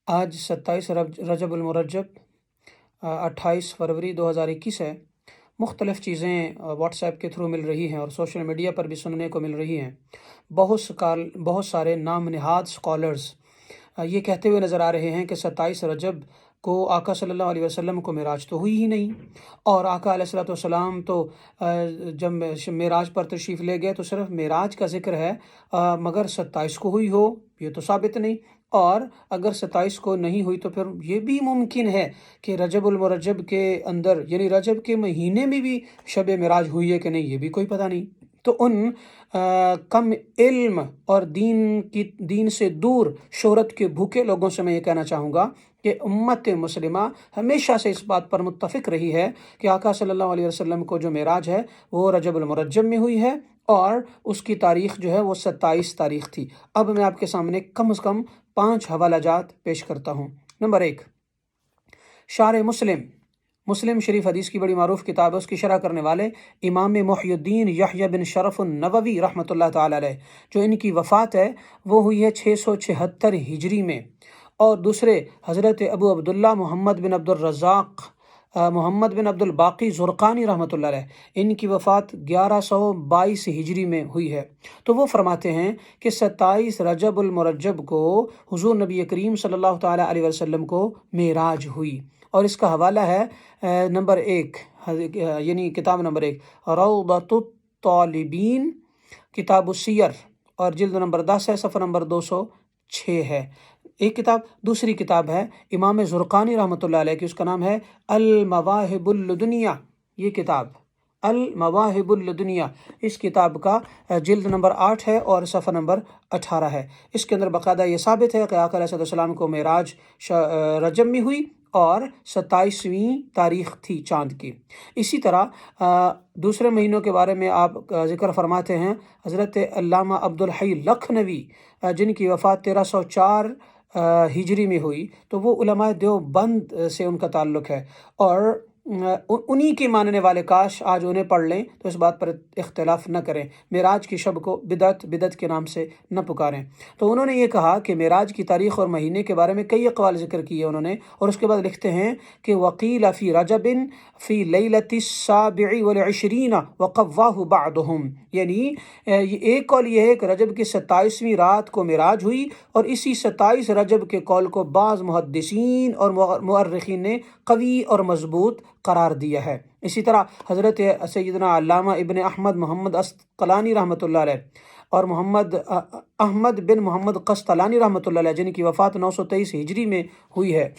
آج 27 رجب المرجب 28 فروری 2021 ہے۔ مختلف چیزیں واٹس ایپ کے تھرو مل رہی ہیں اور سوشل میڈیا پر بھی سننے کو مل رہی ہیں۔ بہت سارے نام نہاد اسکالرز یہ کہتے ہوئے نظر آ رہے ہیں کہ 27 رجب کو آقا صلی اللہ علیہ وسلم کو معراج تو ہوئی ہی نہیں، اور آقا علیہ الصلوۃ والسلام تو جب معراج پر تشریف لے گئے تو صرف معراج کا ذکر ہے، مگر 27 کو ہوئی ہو یہ تو ثابت نہیں، اور اگر 27 کو نہیں ہوئی تو پھر یہ بھی ممکن ہے کہ رجب المرجب کے اندر یعنی رجب کے مہینے میں بھی شب معراج ہوئی ہے کہ نہیں، یہ بھی کوئی پتہ نہیں۔ تو ان کم علم اور دین سے دور شہرت کے بھوکے لوگوں سے میں یہ کہنا چاہوں گا کہ امت مسلمہ ہمیشہ سے اس بات پر متفق رہی ہے کہ آقا صلی اللہ علیہ وسلم کو جو معراج ہے وہ رجب المرجب میں ہوئی ہے، اور اس کی تاریخ جو ہے وہ 27 تاریخ تھی۔ اب میں آپ کے سامنے کم از کم 5 حوالہ جات پیش کرتا ہوں۔ نمبر 1، شارح مسلم شریف حدیث کی بڑی معروف کتاب ہے، اس کی شرح کرنے والے امام محی الدین یحییٰ بن شرف النووی رحمۃ اللہ تعالی علیہ، جو ان کی وفات ہے وہ ہوئی ہے 676 ہجری میں، اور دوسرے حضرت ابو عبداللہ محمد بن عبد الرزاق محمد بن عبد الباقی زرقانی رحمۃ اللہ علیہ، ان کی وفات 1122 ہجری میں ہوئی ہے۔ تو وہ فرماتے ہیں کہ 27 رجب المرجب کو حضور نبی کریم صلی اللہ تعالیٰ علیہ وسلم کو معراج ہوئی، اور اس کا حوالہ ہے نمبر 1 یعنی کتاب نمبر 1 روضۃ الطالبین کتاب السیر، اور جلد نمبر 10 ہے، صفحہ نمبر 206 ہے ایک کتاب۔ دوسری کتاب ہے امام زرقانی رحمۃ اللہ علیہ کی، اس کا نام ہے المواہب اللدنیہ، یہ کتاب المواہب اللدنیہ، اس کتاب کا جلد نمبر 8 ہے اور صفحہ نمبر 18 ہے۔ اس کے اندر باقاعدہ یہ ثابت ہے کہ آقا علیہ السلام کو معراج رجب میں ہوئی اور 27ویں تاریخ تھی چاند کی۔ اسی طرح دوسرے مہینوں کے بارے میں آپ ذکر فرماتے ہیں حضرت علامہ عبدالحی لکھنوی، جن کی وفات 1304 ہجری میں ہوئی، تو وہ علماء دیوبند سے ان کا تعلق ہے، اور انہی کے ماننے والے کاش آج انہیں پڑھ لیں تو اس بات پر اختلاف نہ کریں، معراج کی شب کو بدعت کے نام سے نہ پکاریں۔ تو انہوں نے یہ کہا کہ معراج کی تاریخ اور مہینے کے بارے میں کئی اقوال ذکر کیے انہوں نے، اور اس کے بعد لکھتے ہیں کہ وقیل فی رجب فی لیلۃ السابع والعشرین وقواہ بعضهم، یعنی ایک قول یہ ہے کہ رجب کی 27ویں رات کو معراج ہوئی، اور اسی 27 رجب کے قول کو بعض محدثین اور مؤرخین نے قوی اور مضبوط قرار دیا ہے۔ اسی طرح حضرت سیدنا علامہ ابن احمد محمد عسقلانی رحمۃ اللہ علیہ اور احمد بن محمد قسطلانی رحمۃ اللہ علیہ، جن کی وفات 923 ہجری میں ہوئی ہے،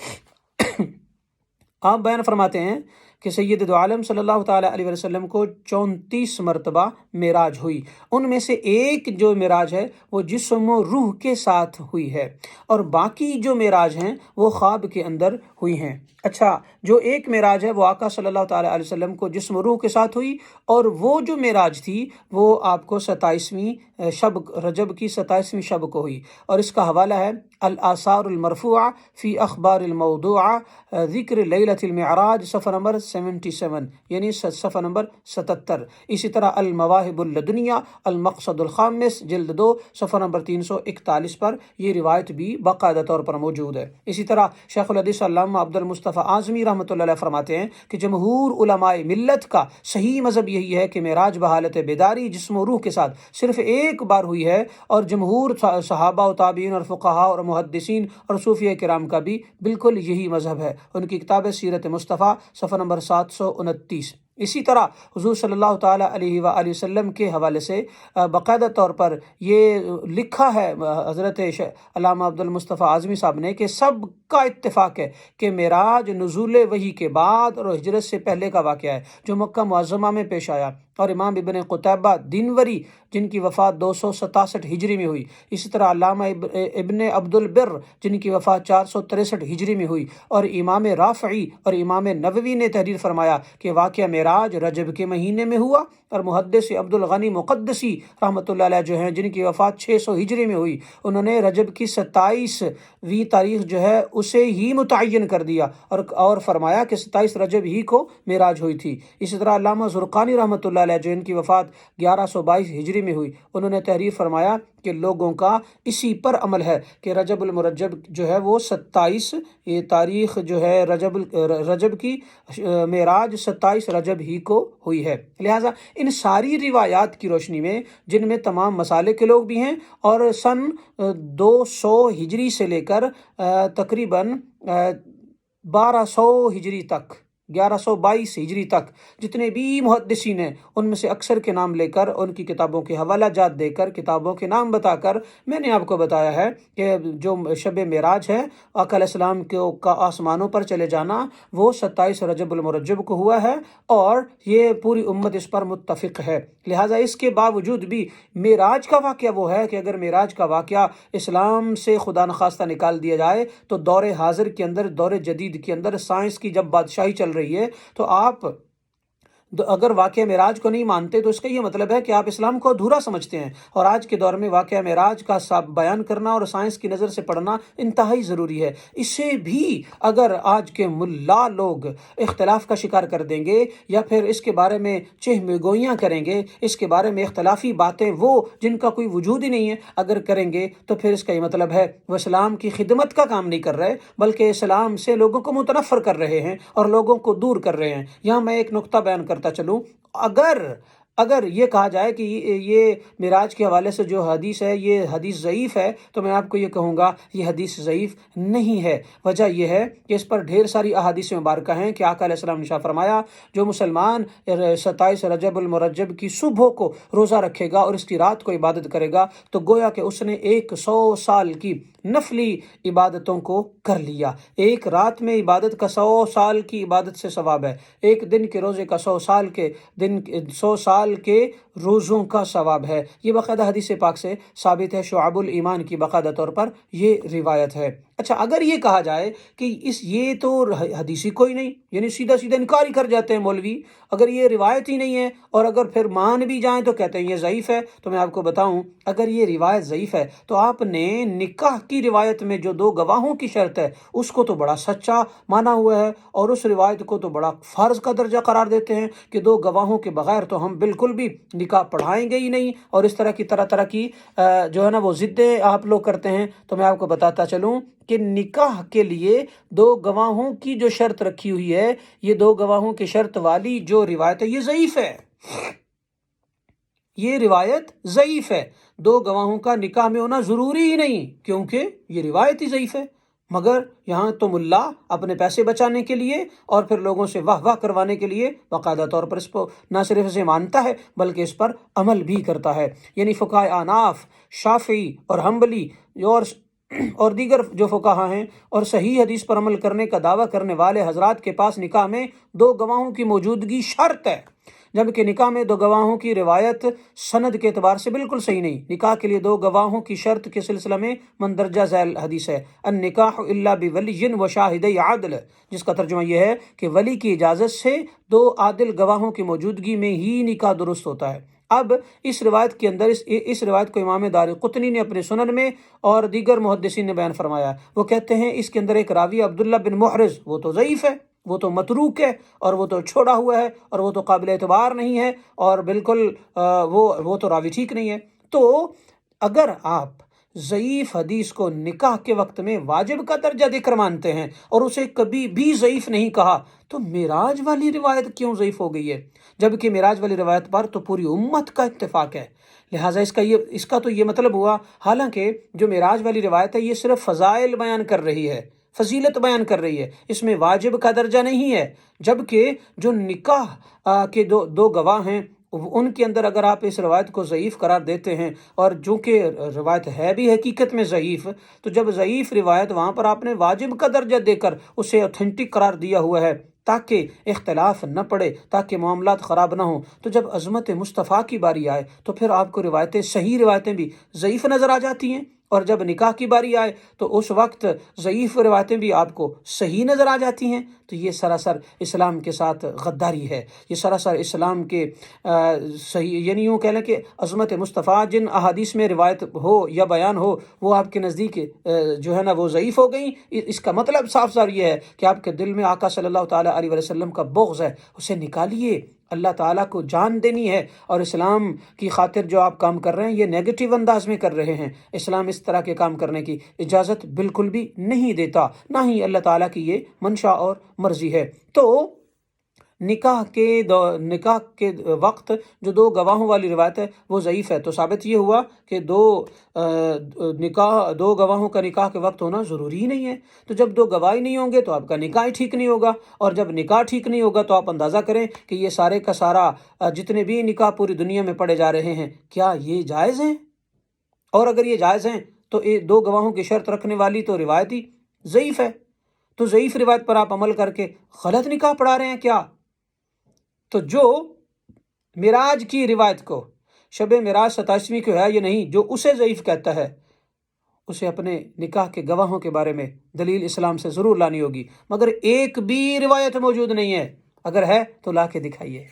آپ بیان فرماتے ہیں کہ سید دو عالم صلی اللہ تعالیٰ علیہ وسلم کو 34 مرتبہ معراج ہوئی، ان میں سے ایک جو معراج ہے وہ جسم و روح کے ساتھ ہوئی ہے، اور باقی جو معراج ہیں وہ خواب کے اندر ہوئی ہیں۔ اچھا، جو ایک معراج ہے وہ آقا صلی اللہ تعالیٰ علیہ وسلم کو جسم و روح کے ساتھ ہوئی، اور وہ جو معراج تھی وہ آپ کو 27ویں شب رجب کی 27ویں شب کو ہوئی، اور اس کا حوالہ ہے الآثار المرفوعہ فی اخبار الموضوعہ ذکر لیلۃ المعراج، صفحہ نمبر 77 یعنی صفحہ نمبر 77۔ اسی طرح المواہب اللدنیہ المقصد الخامس جلد 2 صفحہ نمبر 341 پر یہ روایت بھی باقاعدہ طور پر موجود ہے۔ اسی طرح شیخ الحدیث علامہ عبد المصطفیٰ اعظمی رحمۃ اللہ علیہ فرماتے ہیں کہ جمہور علماء ملت کا صحیح مذہب یہی ہے کہ معراج بحالت بیداری جسم و روح کے ساتھ صرف ایک بار ہوئی ہے، اور جمہور صحابہ و تابعین اور فقہاء اور محدثین اور صوفیہ کرام کا بھی بالکل یہی مذہب ہے۔ ان کی کتاب سیرت مصطفیٰ صفحہ نمبر 729۔ اسی طرح حضور صلی اللہ تعالیٰ علیہ وآلہ وسلم کے حوالے سے باقاعدہ طور پر یہ لکھا ہے حضرت علامہ عبد المصطفیٰ اعظمی صاحب نے کہ سب کا اتفاق ہے کہ معراج نزول وحی کے بعد اور ہجرت سے پہلے کا واقعہ ہے، جو مکہ معظمہ میں پیش آیا، اور امام ابن قتیبہ دینوری جن کی وفات 267 ہجری میں ہوئی، اسی طرح علامہ ابن عبد البر جن کی وفات 463 ہجری میں ہوئی، اور امام رافعی اور امام نووی نے تحریر فرمایا کہ واقعہ معراج رجب کے مہینے میں ہوا، اور محدث عبد الغنی مقدسی رحمۃ اللہ علیہ جو ہیں جن کی وفات 600 ہجری میں ہوئی، انہوں نے رجب کی 27ویں تاریخ جو ہے اسے ہی متعین کر دیا، اور فرمایا کہ 27 رجب ہی کو معراج ہوئی تھی۔ اسی طرح علامہ زرقانی رحمۃ اللہ علیہ جو ان کی وفات 1122 ہجری میں ہوئی، انہوں نے تحریر فرمایا کہ لوگوں کا اسی پر عمل ہے کہ رجب المرجب جو ہے وہ 27 یہ تاریخ جو ہے رجب کی معراج 27 رجب ہی کو ہوئی ہے۔ لہٰذا ان ساری روایات کی روشنی میں، جن میں تمام مسالے کے لوگ بھی ہیں اور سن 200 ہجری سے لے کر تقریباً 1200 ہجری تک، 1122 ہجری تک جتنے بھی محدثین ہیں، ان میں سے اکثر کے نام لے کر، ان کی کتابوں کے حوالہ جات دے کر، کتابوں کے نام بتا کر میں نے آپ کو بتایا ہے کہ جو شب معراج ہے آقا علیہ السلام کا آسمانوں پر چلے جانا، وہ 27 رجب المرجب کو ہوا ہے اور یہ پوری امت اس پر متفق ہے۔ لہٰذا اس کے باوجود بھی معراج کا واقعہ وہ ہے کہ اگر معراج کا واقعہ اسلام سے خدا نخواستہ نکال دیا جائے تو دور حاضر کے اندر، دور جدید کے اندر سائنس کی جب بادشاہی چل رہی ہے تو آپ اگر واقعہ معراج کو نہیں مانتے تو اس کا یہ مطلب ہے کہ آپ اسلام کو ادھورا سمجھتے ہیں، اور آج کے دور میں واقعہ معراج کا بیان کرنا اور سائنس کی نظر سے پڑھنا انتہائی ضروری ہے۔ اسے بھی اگر آج کے ملا لوگ اختلاف کا شکار کر دیں گے یا پھر اس کے بارے میں چہمگوئیاں کریں گے، اس کے بارے میں اختلافی باتیں وہ جن کا کوئی وجود ہی نہیں ہے اگر کریں گے، تو پھر اس کا یہ مطلب ہے وہ اسلام کی خدمت کا کام نہیں کر رہے بلکہ اسلام سے لوگوں کو متنفر کر رہے ہیں اور لوگوں کو دور کر رہے ہیں۔ یہاں میں ایک نقطہ بیان کرتا چلوں، اگر یہ کہا جائے کہ یہ معراج کے حوالے سے جو حدیث ہے یہ حدیث ضعیف ہے، تو میں آپ کو یہ کہوں گا یہ حدیث ضعیف نہیں ہے۔ وجہ یہ ہے کہ اس پر ڈھیر ساری احادیث مبارکہ ہیں کہ آقا علیہ السلام نے ارشاد فرمایا جو مسلمان 27 رجب المرجب کی صبح کو روزہ رکھے گا اور اس کی رات کو عبادت کرے گا تو گویا کہ اس نے 100 سال کی نفلی عبادتوں کو کر لیا۔ ایک رات میں عبادت کا 100 سال کی عبادت سے ثواب ہے، ایک دن کے روزے کا 100 سال کے روزوں کا ثواب ہے۔ یہ باقاعدہ حدیث پاک سے ثابت ہے، شعب الایمان کی باقاعدہ طور پر یہ روایت ہے۔ اچھا، اگر یہ کہا جائے کہ یہ تو حدیث ہی کوئی نہیں، یعنی سیدھا انکار ہی کر جاتے ہیں مولوی، اگر یہ روایت ہی نہیں ہے اور اگر پھر مان بھی جائیں تو کہتے ہیں یہ ضعیف ہے، تو میں آپ کو بتاؤں اگر یہ روایت ضعیف ہے تو آپ نے نکاح کی روایت میں جو 2 گواہوں کی شرط ہے اس کو تو بڑا سچا مانا ہوا ہے، اور اس روایت کو تو بڑا فرض کا درجہ قرار دیتے ہیں کہ 2 گواہوں کے بغیر تو ہم بالکل بھی نکاح پڑھائیں گے ہی نہیں، اور اس طرح کی جو ہے نا وہ ضدیں آپ لوگ کرتے ہیں۔ تو میں آپ کو بتاتا چلوں کہ نکاح کے لیے 2 گواہوں کی جو شرط رکھی ہوئی ہے، یہ 2 گواہوں کی شرط والی جو روایت ہے یہ ضعیف ہے، یہ روایت ضعیف ہے۔ 2 گواہوں کا نکاح میں ہونا ضروری ہی نہیں کیونکہ یہ روایت ہی ضعیف ہے، مگر یہاں تو ملا اپنے پیسے بچانے کے لیے اور پھر لوگوں سے واہ واہ کروانے کے لیے باقاعدہ طور پر اس کو نہ صرف اسے مانتا ہے بلکہ اس پر عمل بھی کرتا ہے۔ یعنی فقہائے احناف، شافعی اور حنبلی اور دیگر جو فقہا ہیں اور صحیح حدیث پر عمل کرنے کا دعویٰ کرنے والے حضرات کے پاس نکاح میں 2 گواہوں کی موجودگی شرط ہے، جبکہ نکاح میں 2 گواہوں کی روایت سند کے اعتبار سے بالکل صحیح نہیں۔ نکاح کے لیے 2 گواہوں کی شرط کے سلسلہ میں مندرجہ ذیل حدیث ہے النکاح الا بولی و شاہدی عدل، جس کا ترجمہ یہ ہے کہ ولی کی اجازت سے 2 عادل گواہوں کی موجودگی میں ہی نکاح درست ہوتا ہے۔ اب اس روایت کے اندر اس روایت کو امام دارقطنی نے اپنے سنن میں اور دیگر محدثین نے بیان فرمایا۔ وہ کہتے ہیں اس کے اندر ایک راوی عبداللہ بن محرز، وہ تو ضعیف ہے، وہ تو متروک ہے اور وہ تو چھوڑا ہوا ہے اور وہ تو قابل اعتبار نہیں ہے اور بالکل وہ تو راوی ٹھیک نہیں ہے۔ تو اگر آپ ضعیف حدیث کو نکاح کے وقت میں واجب کا درجہ دے کر مانتے ہیں اور اسے کبھی بھی ضعیف نہیں کہا تو معراج والی روایت کیوں ضعیف ہو گئی ہے؟ جبکہ معراج والی روایت پر تو پوری امت کا اتفاق ہے۔ لہٰذا اس کا تو یہ مطلب ہوا، حالانکہ جو معراج والی روایت ہے یہ صرف فضائل بیان کر رہی ہے، فضیلت بیان کر رہی ہے، اس میں واجب کا درجہ نہیں ہے، جبکہ جو نکاح کے 2 گواہ ہیں ان کے اندر اگر آپ اس روایت کو ضعیف قرار دیتے ہیں، اور چونکہ روایت ہے بھی حقیقت میں ضعیف، تو جب ضعیف روایت وہاں پر آپ نے واجب کا درجہ دے کر اسے اوتھینٹک قرار دیا ہوا ہے تاکہ اختلاف نہ پڑے، تاکہ معاملات خراب نہ ہوں، تو جب عظمت مصطفیٰ کی باری آئے تو پھر آپ کو صحیح روایتیں بھی ضعیف نظر آ جاتی ہیں، اور جب نکاح کی باری آئے تو اس وقت ضعیف روایتیں بھی آپ کو صحیح نظر آ جاتی ہیں۔ تو یہ سراسر اسلام کے ساتھ غداری ہے، یہ سراسر اسلام کے صحیح، یعنی یوں کہہ لیں کہ عظمت مصطفیٰ جن احادیث میں روایت ہو یا بیان ہو وہ آپ کے نزدیک جو ہے نا وہ ضعیف ہو گئیں۔ اس کا مطلب صاف یہ ہے کہ آپ کے دل میں آقا صلی اللہ تعالیٰ علیہ وسلم کا بغض ہے، اسے نکالیے، اللہ تعالیٰ کو جان دینی ہے، اور اسلام کی خاطر جو آپ کام کر رہے ہیں یہ نیگیٹو انداز میں کر رہے ہیں۔ اسلام اس طرح کے کام کرنے کی اجازت بالکل بھی نہیں دیتا، نہ ہی اللہ تعالیٰ کی یہ منشا اور مرضی ہے۔ تو نکاح کے وقت جو دو گواہوں والی روایت ہے وہ ضعیف ہے، تو ثابت یہ ہوا کہ دو گواہوں کا نکاح کے وقت ہونا ضروری ہی نہیں ہے۔ تو جب دو گواہ نہیں ہوں گے تو آپ کا نکاح ہی ٹھیک نہیں ہوگا، اور جب نکاح ٹھیک نہیں ہوگا تو آپ اندازہ کریں کہ یہ سارے کا سارا جتنے بھی نکاح پوری دنیا میں پڑھے جا رہے ہیں کیا یہ جائز ہیں؟ اور اگر یہ جائز ہیں تو دو گواہوں کی شرط رکھنے والی تو روایت ہی ضعیف ہے، تو ضعیف روایت پر آپ عمل کر کے غلط نکاح پڑھا رہے ہیں کیا؟ تو جو معراج کی روایت کو، شب معراج 27ویں کو ہے یا نہیں، جو اسے ضعیف کہتا ہے اسے اپنے نکاح کے گواہوں کے بارے میں دلیل اسلام سے ضرور لانی ہوگی، مگر ایک بھی روایت موجود نہیں ہے، اگر ہے تو لا کے دکھائیے۔